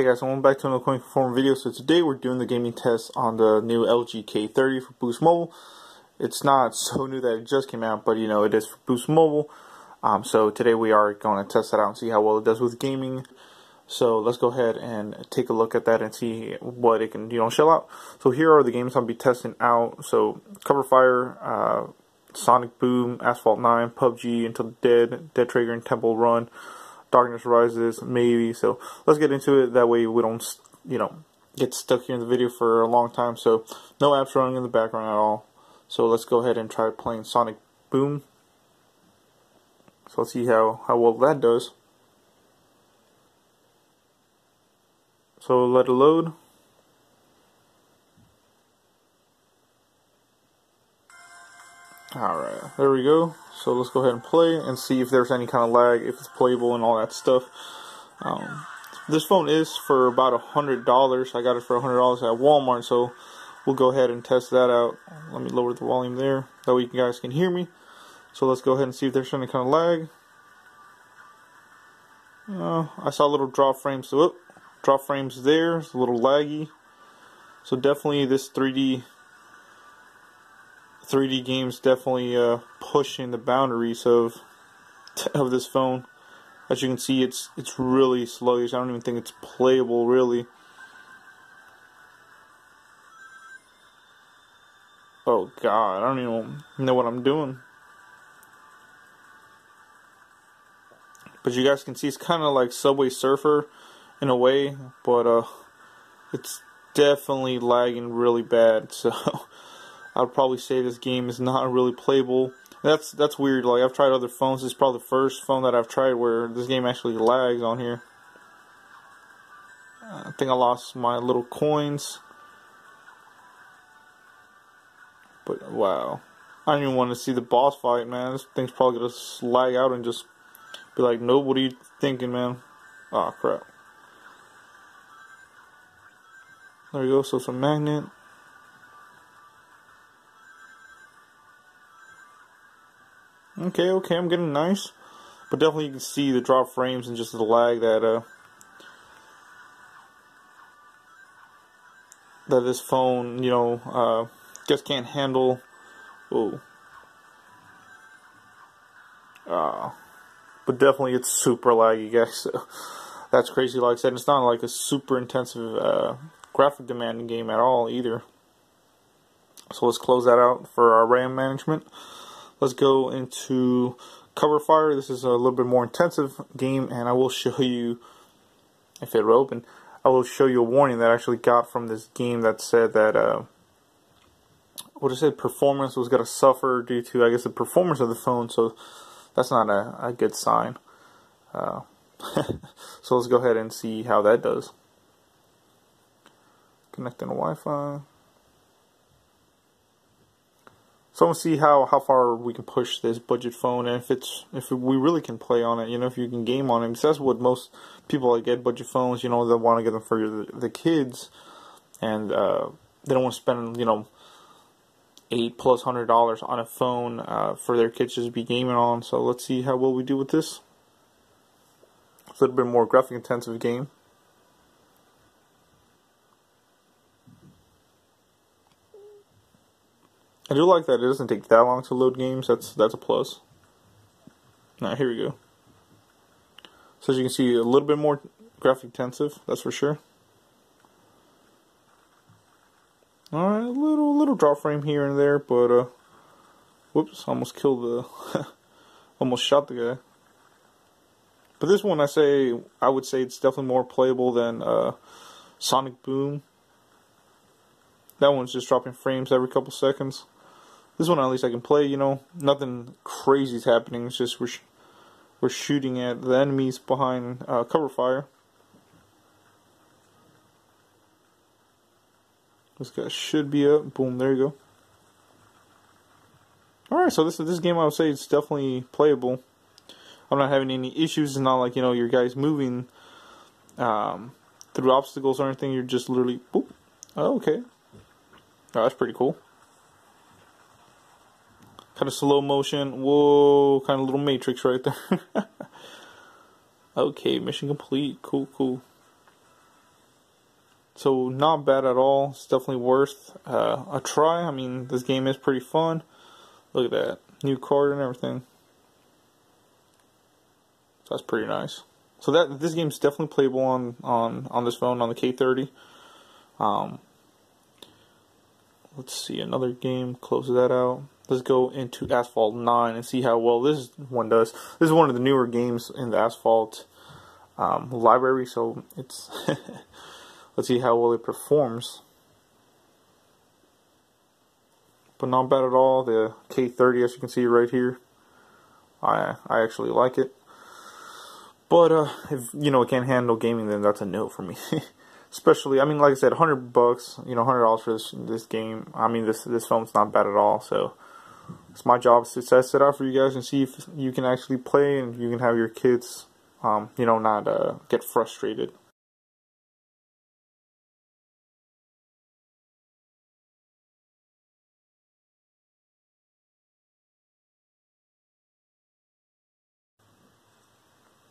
Hey guys, welcome back to another Coin Perform video. So today we're doing the gaming test on the new LG K30 for Boost Mobile. It's not so new that it just came out, but you know it is for Boost Mobile. So today we are going to test that out and see how well it does with gaming. So let's go ahead and take a look at that and see what it can shell out. So here are the games I'll be testing out. So Cover Fire, Sonic Boom, Asphalt 9, PUBG, Until Dead, Dead Trigger, and Temple Run. Darkness Rises, maybe. So let's get into it. That way we don't, get stuck here in the video for a long time. So no apps running in the background at all. So let's go ahead and try playing Sonic Boom. So let's see how well that does. So let it load. Alright, there we go. So let's go ahead and play and see if there's any kind of lag, if it's playable and all that stuff. This phone is for about $100. I got it for $100 at Walmart, so we'll go ahead and test that out. Let me lower the volume there, that way you guys can hear me. So let's go ahead and see if there's any kind of lag. I saw a little drop frames, so drop frames there. It's a little laggy. So definitely this 3D games definitely pushing the boundaries of this phone. As you can see, it's really sluggish. I don't even think it's playable really. Oh god, I don't even know what I'm doing. But you guys can see it's kind of like Subway Surfer in a way, but it's definitely lagging really bad. So I'd probably say this game is not really playable. That's weird. Like, I've tried other phones. This is probably the first phone that I've tried where this game actually lags on here. I think I lost my little coins. But wow, I don't even want to see the boss fight, man. This thing's probably gonna lag out and just be like, nope, what are you thinking, man? Oh crap. There you go. So it's a magnet. Okay, I'm getting nice, but definitely you can see the drop frames and just the lag that that this phone, just can't handle. Oh, but definitely it's super laggy, guys. So that's crazy. Like I said, it's not like a super intensive graphic demanding game at all either. So let's close that out for our RAM management. Let's go into Cover Fire. This is a little bit more intensive game, and I will show you, if it were open, I will show you a warning that I actually got from this game that said that, performance was going to suffer due to, I guess, the performance of the phone, so that's not a good sign. So let's go ahead and see how that does. Connecting to Wi-Fi. So I'm gonna see how far we can push this budget phone, and if we really can play on it, if you can game on it. Because that's what most people that get budget phones, they want to get them for the kids, and they don't want to spend $800+ on a phone for their kids to just be gaming on. So let's see how well we do with this. It's a little bit more graphic intensive game. I do like that it doesn't take that long to load games. That's a plus. Now here we go. So as you can see, a little bit more graphic intensive, that's for sure. Alright, a little drop frame here and there, but whoops, almost killed the almost shot the guy. But this one I would say it's definitely more playable than Sonic Boom. That one's just dropping frames every couple seconds. This one at least I can play, nothing crazy is happening. It's just we're shooting at the enemies behind Cover Fire. This guy should be up. Boom, there you go. Alright, so this game I would say it's definitely playable. I'm not having any issues. It's not like, your guy's moving through obstacles or anything. You're just literally, boop. Oh, okay. Oh, that's pretty cool. Kind of slow motion. Whoa, kind of little Matrix right there. Okay, mission complete. Cool. So not bad at all. It's definitely worth a try. I mean, this game is pretty fun. Look at that. New card and everything. So that's pretty nice. So this game's definitely playable on this phone, on the K30. Let's see, another game, close that out. Let's go into Asphalt 9 and see how well this one does. This is one of the newer games in the Asphalt library, so it's let's see how well it performs. But not bad at all. The K30, as you can see right here, I actually like it. But if it can't handle gaming, then that's a no for me. Especially, I mean, like I said, $100, $100 for this game. I mean, this phone's not bad at all. So it's my job to test it out for you guys and see if you can actually play and you can have your kids, not get frustrated.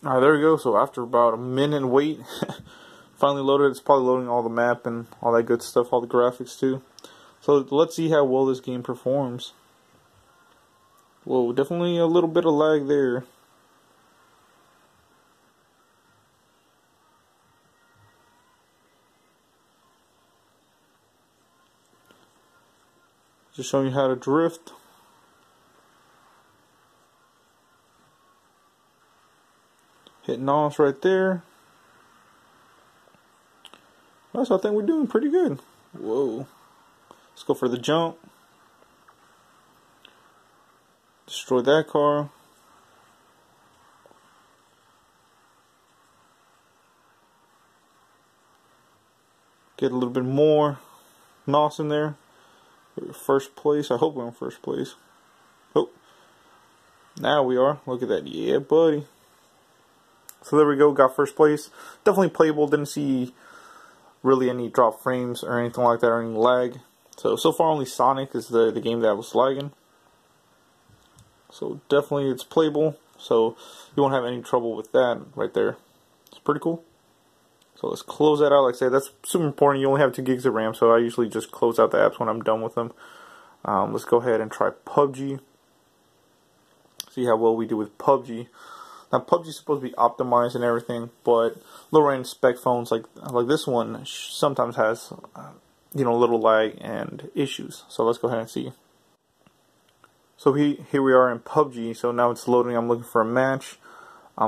Alright, there we go. So after about a minute wait, finally loaded. It's probably loading all the map and all that good stuff, all the graphics too. So let's see how well this game performs. Whoa, definitely a little bit of lag there. Just showing you how to drift. Hitting offs right there. So I think we're doing pretty good. Whoa. Let's go for the jump. Destroy that car. Get a little bit more NOS in there. First place. I hope we're in first place. Oh. Now we are. Look at that. Yeah, buddy. So there we go, got first place. Definitely playable, didn't see really any drop frames or anything like that, or any lag. So far only Sonic is the game that was lagging. So definitely it's playable, so you won't have any trouble with that right there. It's pretty cool. So let's close that out. Like I said, that's super important. You only have 2 gigs of RAM, so I usually just close out the apps when I'm done with them. Let's go ahead and try PUBG. See how well we do with PUBG. Now PUBG is supposed to be optimized and everything, but lower end spec phones like this one sometimes has little lag and issues. So let's go ahead and see. So here we are in PUBG. So now it's loading. I'm looking for a match.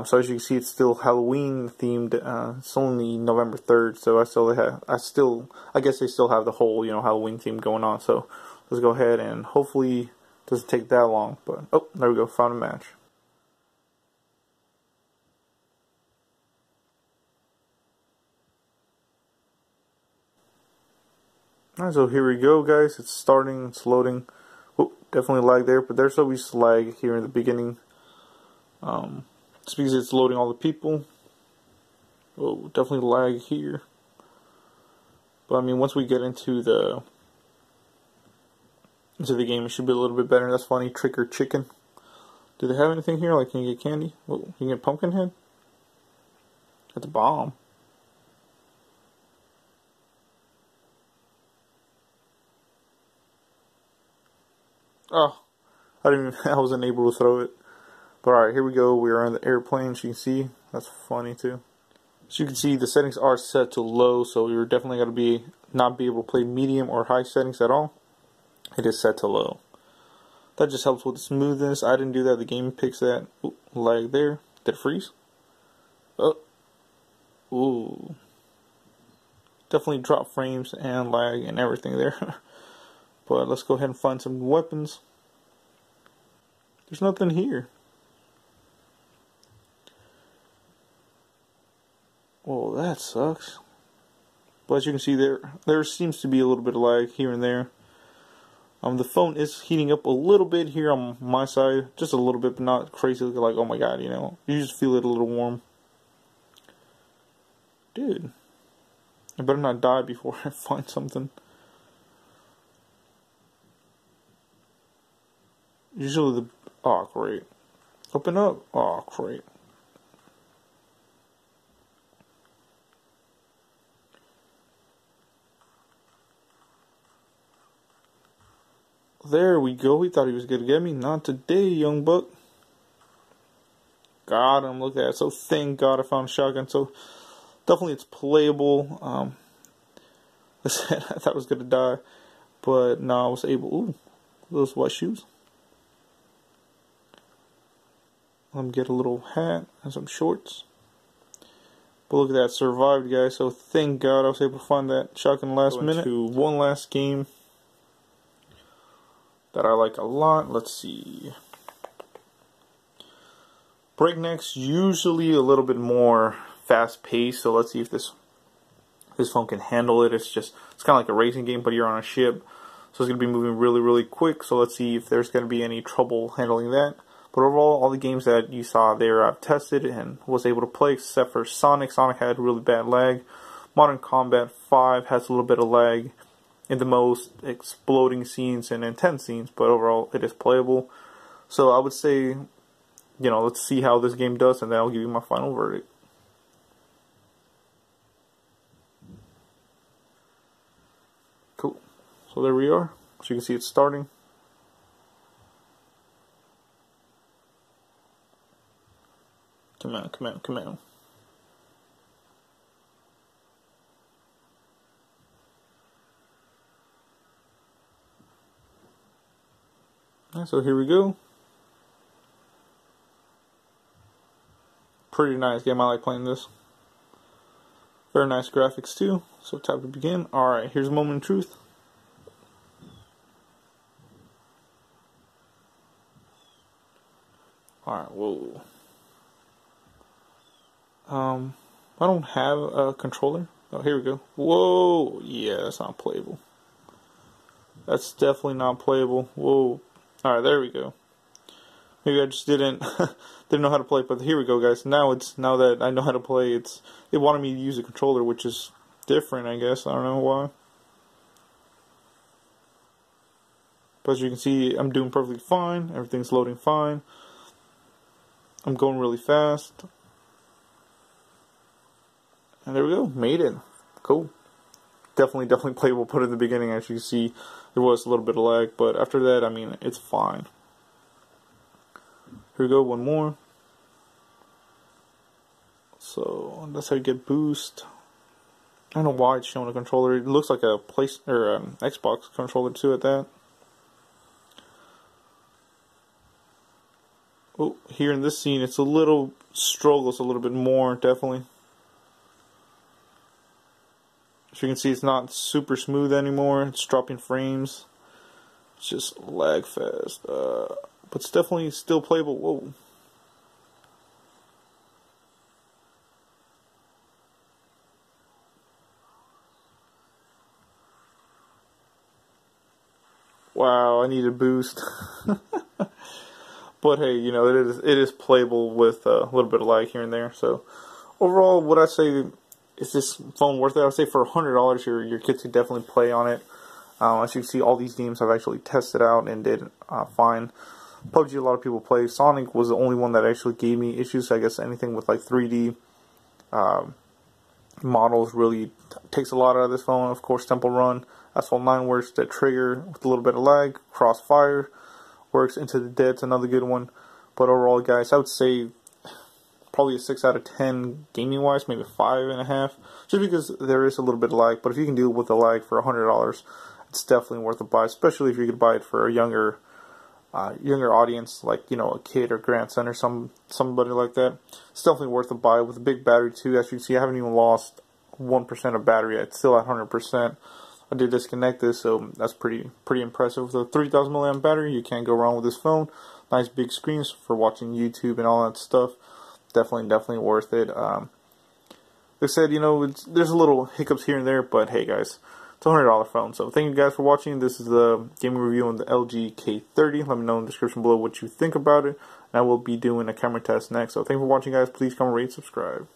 So as you can see, it's still Halloween themed. It's only November 3rd, so I guess they still have the whole Halloween theme going on. So let's go ahead and hopefully it doesn't take that long. But oh, there we go, found a match. Alright, so here we go, guys. It's starting, it's loading. Oh, definitely lag there, but there's always lag here in the beginning. It's because it's loading all the people. Oh, definitely lag here. But I mean, once we get into the game, it should be a little bit better. That's funny. Trick or chicken. Do they have anything here? Like, can you get candy? Oh, you can get pumpkin head. That's a bomb. Oh, I wasn't able to throw it. But alright, here we go. We are on the airplane, as you can see. That's funny too. As you can see, the settings are set to low, so you're definitely going to not be able to play medium or high settings at all. It is set to low. That just helps with the smoothness. I didn't do that. The game picks that. Ooh, lag there. Did it freeze? Oh. Ooh. Definitely drop frames and lag and everything there. But let's go ahead and find some weapons. There's nothing here. Well, that sucks. But as you can see, there seems to be a little bit of lag here and there. The phone is heating up a little bit here on my side, just a little bit, but not crazy. Like, oh my god, you just feel it a little warm. Dude, I better not die before I find something. Usually oh great. Open up. Oh great. There we go. He thought he was going to get me. Not today, young buck. Got him. Look at that. So thank God I found a shotgun. So definitely it's playable. I thought I was going to die. But no, I was able. Ooh, those white shoes. Let me get a little hat and some shorts. But look at that. Survived, guys. So thank God I was able to find that shotgun last minute. To one last game that I like a lot. Let's see. Breaknecks, usually a little bit more fast paced, so let's see if this phone can handle it. It's kind of like a racing game, but you're on a ship, so it's going to be moving really, really quick. So let's see if there's going to be any trouble handling that. But overall, all the games that you saw there I've tested and was able to play, except for Sonic. Sonic had really bad lag. Modern Combat 5 has a little bit of lag in the most exploding scenes and intense scenes, but overall it is playable. So I would say, you know, let's see how this game does, and then I'll give you my final verdict. Cool. So there we are. So you can see it's starting. Come on, come on, come on. Alright, so here we go. Pretty nice game. I like playing this. Very nice graphics too. So tap to begin. Alright, here's a moment of truth. Alright, whoa. I don't have a controller. Oh, here we go. Whoa, yeah, that's not playable. That's definitely not playable. Whoa. Alright, there we go. Maybe I just didn't know how to play, but here we go, guys. Now that I know how to play, it wanted me to use a controller, which is different, I guess. I don't know why. But as you can see, I'm doing perfectly fine. Everything's loading fine. I'm going really fast. And there we go. Made it. Cool. Definitely playable. Put it in the beginning. As you can see, there was a little bit of lag, but after that, I mean, it's fine. Here we go, one more. So that's how you get boost. I don't know why it's showing a controller. It looks like a Xbox controller too at that. Oh, here in this scene, it's a little struggles a little bit more, definitely. As you can see, it's not super smooth anymore. It's dropping frames. It's just lag fast. But it's definitely still playable. Whoa. Wow, I need a boost. But hey, you know, it is playable with a little bit of lag here and there. So overall, what I say, is this phone worth it? I would say for $100, your kids could definitely play on it. As you can see, all these games I've actually tested out and did fine. PUBG, a lot of people play. Sonic was the only one that actually gave me issues. I guess anything with like 3D models really takes a lot out of this phone. Of course, Temple Run, Asphalt 9 works. The Trigger with a little bit of lag. Crossfire works. Into the Dead's another good one. But overall, guys, I would say probably a 6 out of 10 gaming wise, maybe 5.5, just because there is a little bit of lag. But if you can deal with the lag for $100, it's definitely worth a buy, especially if you could buy it for a younger audience, like, you know, a kid or grandson or somebody like that. It's definitely worth a buy with a big battery too. As you can see, I haven't even lost 1% of battery yet. It's still at 100%. I did disconnect this, so that's pretty impressive. With a 3,000 milliamp battery, you can't go wrong with this phone. Nice big screens for watching YouTube and all that stuff. Definitely worth it. Like I said, you know, there's a little hiccups here and there, but hey guys, it's a $100 phone. So thank you guys for watching. This is the gaming review on the LG K30. Let me know in the description below what you think about it. And I will be doing a camera test next. So thank you for watching, guys. Please comment, rate, subscribe.